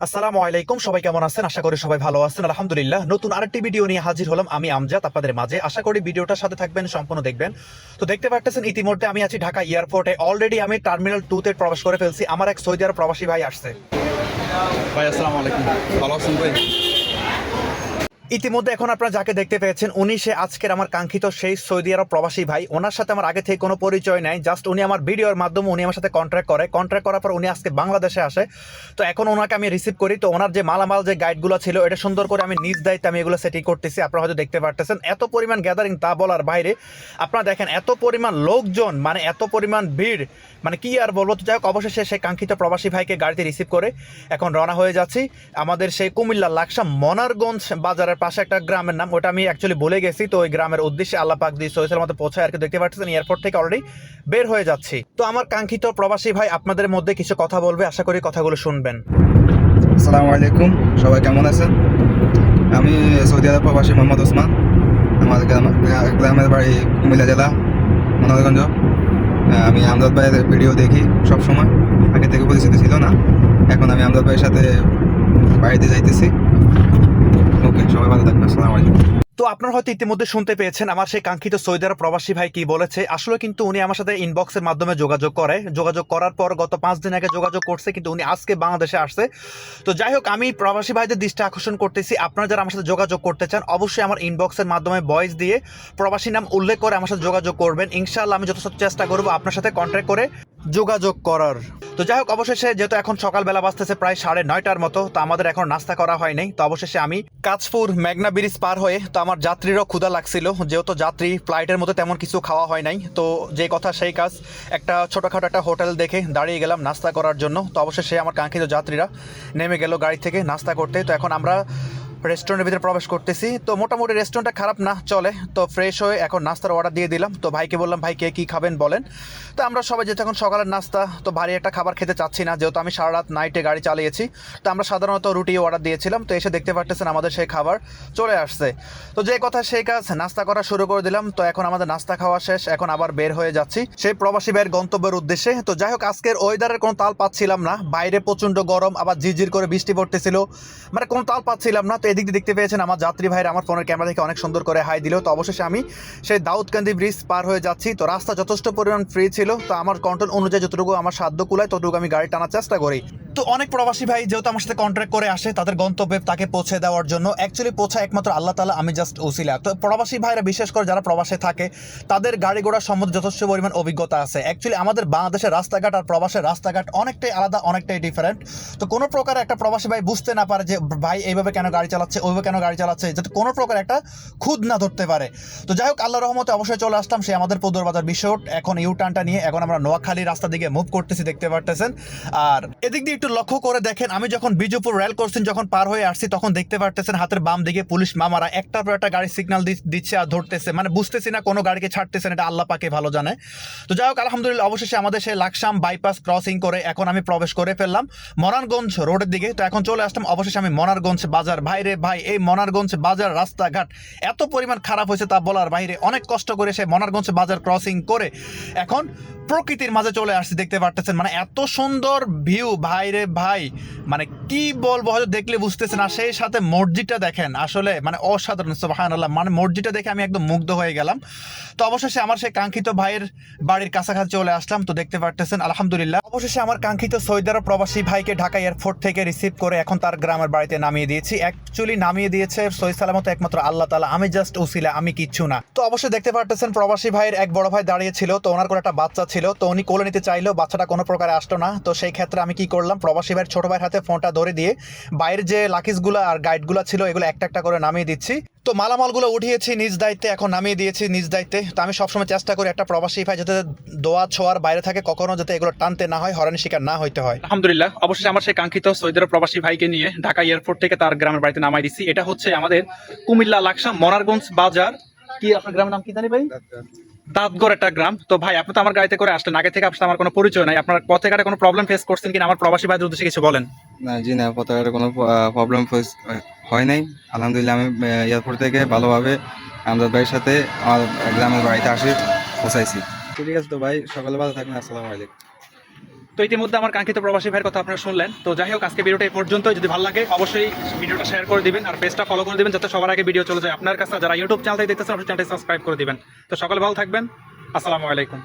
আসসালামু আলাইকুম, সবাই কেমন আছেন? আশা করি সবাই ভালো আছেন। আলহামদুলিল্লাহ, নতুন আরেকটি ভিডিও নিয়ে হাজির হলাম। আমি আমজাদ আপনাদের মাঝে। আশা করি ভিডিওটার সাথে থাকবেন, সম্পূর্ণ দেখবেন। তো দেখতে পাচ্ছেন ইতিমধ্যে আমি আছি ঢাকা এয়ারপোর্টে। অলরেডি আমি টার্মিনাল 2 তে প্রবেশ করে ফেলছি। আমার এক সৌদি আরব প্রবাসী ভাই আসছে। ভাই আসসালামু আলাইকুম, ভালো আছেন ভাই? ইতিমধ্যে এখন আপনারা যাকে দেখতে পেয়েছেন উনি সে আজকের আমার কাঙ্ক্ষিত সেই সৌদি আরব প্রবাসী ভাই। ওনার সাথে আমার আগে থেকে কোনো পরিচয় নাই, জাস্ট উনি আমার ভিডিওর মাধ্যমে উনি আমার সাথে কন্ট্রাক্ট করার পর উনি আজকে বাংলাদেশে আসে। তো এখন ওনাকে আমি রিসিভ করি। তো ওনার যে মালামাল যে গাইডগুলো ছিল এটা সুন্দর করে আমি নিজ দায়িত্বে আমি এগুলো সেটিং করতেছি। আপনারা হয়তো দেখতে পারতেছেন এত পরিমাণ গ্যাদারিং, তা বলার বাইরে। আপনারা দেখেন এত পরিমাণ লোকজন, মানে এত পরিমাণ ভিড়, মানে কি আর বলবো। তো যাই হোক, অবশেষে সেই কাঙ্ক্ষিত প্রবাসী ভাইকে গাড়িতে রিসিভ করে এখন রওনা হয়ে যাচ্ছি আমাদের সেই কুমিল্লা লাকসাম মনারগঞ্জ বাজারের পাশে একটা গ্রামের নাম, ওটা আমি অ্যাকচুয়ালি ভুলে গেছি। তো ওই গ্রামের উদ্দেশ্যে আল্লাহ পাক দিয়ে সহিসের মতো পৌঁছায় আর কি। দেখতে পাচ্ছেন এয়ারপোর্ট থেকে অলরেডি বের হয়ে যাচ্ছি। তো আমার কাঙ্ক্ষিত প্রবাসী ভাই আপনাদের মধ্যে কিছু কথা বলবে, আশা করি কথাগুলো শুনবেন। আসসালামু আলাইকুম, সবাই কেমন আছেন? আমি সৌদি আরব প্রবাসী মোহাম্মদ ওসমান। আমার গ্রামের বাড়ি কুমিল্লা জেলা মনোহরগঞ্জ। আমি আমজাদ ভাইয়ের ভিডিও দেখি সব সময়, আগে থেকে পরিচিত ছিল না। এখন আমি আমজাদ ভাইয়ের সাথে বাড়িতে যাইতেছি। ওকে, সবাই ভালো থাকবেন। আসসালামু আলাইকুম। তো আপনারা হয়তো ইতিমধ্যে শুনতে পেয়েছেন আমার সেই কাঙ্ক্ষিত সৌদি আরব প্রবাসী ভাই কি বলেছে। আসলে কিন্তু উনি আমার সাথে ইনবক্সের মাধ্যমে যোগাযোগ করার পর গত 5 দিন আগে যোগাযোগ করছে, কিন্তু উনি আজকে বাংলাদেশে আসছে। তো যাই হোক, আমি প্রবাসী ভাইদের দৃষ্টি আকর্ষণ করতেছি, আপনারা যারা আমার সাথে যোগাযোগ করতে চান অবশ্যই আমার ইনবক্সের মাধ্যমে ভয়েস দিয়ে প্রবাসী নাম উল্লেখ করে আমার সাথে যোগাযোগ করবেন। ইনশাআল্লাহ আমি যথাসাধ্য চেষ্টা করবো আপনার সাথে কন্ট্যাক্ট করে যোগাযোগ করার। তো যাই হোক, অবশেষে যেহেতু এখন সকালবেলা বাজতেছে প্রায় 9:30টার মতো, তো আমাদের এখন নাস্তা করা হয় নাই। তো অবশেষে আমি কাঁচপুর মেঘনা ব্রিজ পার হয়ে, তো আমার যাত্রীরও ক্ষুধা লাগছিল, যেহেতু যাত্রী ফ্লাইটের মতো তেমন কিছু খাওয়া হয় নাই। তো যে কথা সেই কাজ, একটা ছোটোখাটো একটা হোটেল দেখে দাঁড়িয়ে গেলাম নাস্তা করার জন্য। তো অবশেষে আমার কাঙ্ক্ষিত যাত্রীরা নেমে গেল গাড়ি থেকে নাস্তা করতে। তো এখন আমরা রেস্টুরেন্টের ভিতরে প্রবেশ করতেছি। তো মোটামুটি রেস্টুরেন্টটা খারাপ না, চলে। তো ফ্রেশ হয়ে এখন নাস্তার অর্ডার দিয়ে দিলাম। তো ভাইকে বললাম, ভাই কে কী খাবেন বলেন। তো আমরা সবাই যেহেতু এখন সকালের নাস্তা, তো ভারী একটা খাবার খেতে চাচ্ছি না, যেহেতু আমি সারা রাত নাইটে গাড়ি চালিয়েছি। তো আমরা সাধারণত রুটি অর্ডার দিয়েছিলাম। তো এসে দেখতে পারতেছেন আমাদের সেই খাবার চলে আসছে। তো যে কথা সেই কাজ, নাস্তা করা শুরু করে দিলাম। তো এখন আমাদের নাস্তা খাওয়া শেষ, এখন আবার বের হয়ে যাচ্ছি সেই প্রবাসী ভাইয়ের গন্তব্যের উদ্দেশ্যে। তো যাই হোক, আজকের ওয়েদারের কোনো তাল পাচ্ছিলাম না, বাইরে প্রচণ্ড গরম, আবার ঝিরঝির করে বৃষ্টি পড়তেছিল, মানে কোনো তাল পাচ্ছিলাম না। তো এদিক দিয়ে দেখতে পেয়েছেন আমার যাত্রী ভাইরা আমার ফোনের ক্যামেরা থেকে অনেক সুন্দর করে হাই দিল। তো অবশেষে আমি সেই দাউদকান্দি ব্রিজ পার হয়ে যাচ্ছি। তো রাস্তা যথেষ্ট পরিমাণ ফ্রি ছিল। তো আমার কন্ট্রোল অনুযায়ী যতটুকু আমার সাধ্য কুলায় ততটুকু আমি গাড়ি টানার চেষ্টা করি। তো অনেক প্রবাসী ভাই যেহেতু আমার সাথে কন্ট্রাক্ট করে আসে তাদের গন্তব্যে তাকে পৌঁছে দেওয়ার জন্য, অ্যাকচুয়ালি পৌঁছা একমাত্র আল্লাহ তাআলা, আমি জাস্ট ওসিলা। তো প্রবাসী ভাইরা বিশেষ করে যারা প্রবাসে থাকে তাদের গাড়ি ঘোড়া সম্বন্ধে যথেষ্ট পরিমাণ অভিজ্ঞতা আছে। অ্যাকচুয়ালি আমাদের বাংলাদেশের রাস্তাঘাট আর প্রবাসের রাস্তাঘাট অনেকটাই আলাদা, অনেকটাই ডিফারেন্ট। তো কোনো প্রকার একটা প্রবাসী ভাই বুঝতে না পারে যে ভাই এইভাবে কেন গাড়ি চালাচ্ছে, ওইভাবে কেন গাড়ি চালাচ্ছে, যাতে কোনো প্রকার একটা খুদ না ধরতে পারে। তো যাই হোক, আল্লাহর রহমতে অবশ্যই চলে আসলাম সে আমাদের পদুর বাজার বিশ্বরোড। এখন ইউ টার্নটা নিয়ে এখন আমরা নোয়াখালী রাস্তা দিকে মুভ করতেছি, দেখতে পারতেছেন। আর এদিক দিয়ে একটু লক্ষ্য করে দেখেন, আমি যখন বিজুপুর রেল ক্রসিং যখন পার হয়ে আসছি তখন দেখতে পারতেছেন হাতের বাম দিকে পুলিশ মামারা একটার পর একটা গাড়ি সিগন্যাল দিচ্ছে আর ধরতেছে, মানে বুঝতেছি না কোনো গাড়িকে ছাড়তেছেন, এটা আল্লাহ পাকে ভালো জানে। তো যাই হোক, আলহামদুলিল্লাহ অবশেষে আমাদের সেই লাকসাম বাইপাস ক্রসিং করে এখন আমি প্রবেশ করে ফেললাম মনারগঞ্জ রোডের দিকে। তো এখন চলে আসলাম অবশেষে আমি মনারগঞ্জ বাজার। ভাই রে ভাই, এই মনারগঞ্জ বাজার রাস্তাঘাট এত পরিমাণ খারাপ হয়েছে তা বলার বাইরে। অনেক কষ্ট করে সে মনারগঞ্জ বাজার ক্রসিং করে এখন প্রকৃতির মাঝে চলে আসছি, দেখতে পারতেছেন মানে এত সুন্দর ভিউ ভাই রে ভাই, মানে কি বলবো, হয়তো দেখলে বুঝতেছেন। আর সেই সাথে মসজিদটা দেখেন, আসলে মানে অসাধারণ, সুবহানাল্লাহ। মানে মসজিদটা দেখে আমি একদম মুগ্ধ হয়ে গেলাম। তো অবশেষে আমার সেই কাঙ্ক্ষিত ভাইয়ের বাড়ির কাছাকাছি চলে আসলাম। তো দেখতে পারতেছেন আলহামদুলিল্লাহ অবশেষে আমার কাঙ্ক্ষিত সৌদি আরব প্রবাসী ভাইকে ঢাকা এয়ারপোর্ট থেকে রিসিভ করে এখন তার গ্রামের বাড়িতে নামিয়ে দিয়েছি। অ্যাকচুয়ালি নামিয়ে দিয়েছে সহি সালামত একমাত্র আল্লাহ তাআলা, আমি জাস্ট উসিলা, আমি কিচ্ছু না। তো অবশ্যই দেখতে পারতেছেন প্রবাসী ভাইয়ের এক বড় ভাই দাঁড়িয়ে ছিল। তো ওনার কোনো একটা বাচ্চা ছিল, তো উনি কোলে নিতে চাইলেও বাচ্চাটা কোনো প্রকারে আসতো না। তো সেই ক্ষেত্রে আমি কি করলাম, প্রবাসী ভাইয়ের ছোট ভাইয়ের হাতে ফোনটা ধরে দিয়ে বাইরের যে লাকিজগুলো আর গাইডগুলো ছিল এগুলো একটা একটা করে নামিয়ে দিচ্ছি। তো মালামালগুলো উঠিয়েছি নিজ দায়িত্বে, এখন নামিয়ে দিয়েছি নিজ দায়িত্বে। তো আমি সবসময় চেষ্টা করি একটা প্রবাসী ভাই যাতে দোয়া ছোঁয়ার বাইরে থাকে, কখনো যাতে এগুলো টানতে না হয়, হয়রানির শিকার না হইতে হয়। আলহামদুলিল্লাহ অবশ্যই আমার সেই কাঙ্ক্ষিত সৌদি আরব প্রবাসী ভাইকে নিয়ে ঢাকা এয়ারপোর্ট থেকে তার গ্রামের বাড়িতে নামাই দিচ্ছি। এটা হচ্ছে আমাদের কুমিল্লা লাকসাম মনারগঞ্জ বাজার। কি আপনার গ্রামের নাম কি জানি ভাই? দাঁতগড় একটা গ্রাম। তো ভাই আপনি তো আমার গাড়িতে করে আসলেন, আগে থেকে আপনার আমার কোনো পরিচয় নাই, আপনার পথে ঘাটে কোনো প্রবলেম ফেস করছেন কিনা আমার প্রবাসী ভাইদের উদ্দেশ্যে কিছু বলেন। না জি না, পতাকার কোনো প্রবলেম হয় নাই। আলহামদুলিল্লাহ আমি এয়ারপোর্ট থেকে ভালোভাবে আমজাদ ভাইয়ের সাথে আমার গ্রামের বাড়িতে আসে পৌঁছাইছি। ঠিক আছে, তো ভাই সকালে ভালো থাকবেন। আসসালামু আলাইকুম। তো ইতিমধ্যে আমার কাঙ্ক্ষিত প্রবাসী ভাইয়ের কথা আপনারা শুনলেন। তো যাই হোক, আজকে ভিডিওটা এই পর্যন্ত। যদি ভালো লাগে অবশ্যই ভিডিওটা শেয়ার করে দিবেন আর পেজটা ফলো করে দিবেন, যাতে সবার আগে ভিডিও চলে যায় আপনার কাছে। যারা ইউটিউব চ্যানেল থেকে দেখতেছেন অবশ্যই চ্যানেলটা সাবস্ক্রাইব করে দিবেন। তো সকলে ভালো থাকবেন। আসসালামু আলাইকুম।